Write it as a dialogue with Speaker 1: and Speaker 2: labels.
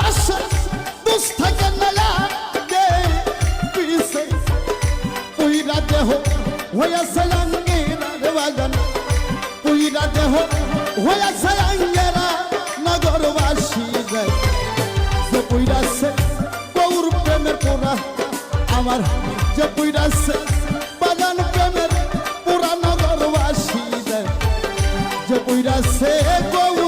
Speaker 1: পাশে দুস থাকে না লাগে পিছে পুইরা দেহ হইয়াছে আঙ্গিরার বাগান পুইরা দেহ হইয়াছে আঙ্গিরা নগরবাসী যায় যে পুইরাছে গৌর প্রেমের পোড়া আমার যে পুইরাছে বাগান প্রেমের পুরা নগরবাসী যায় যে পুইরাছে গৌর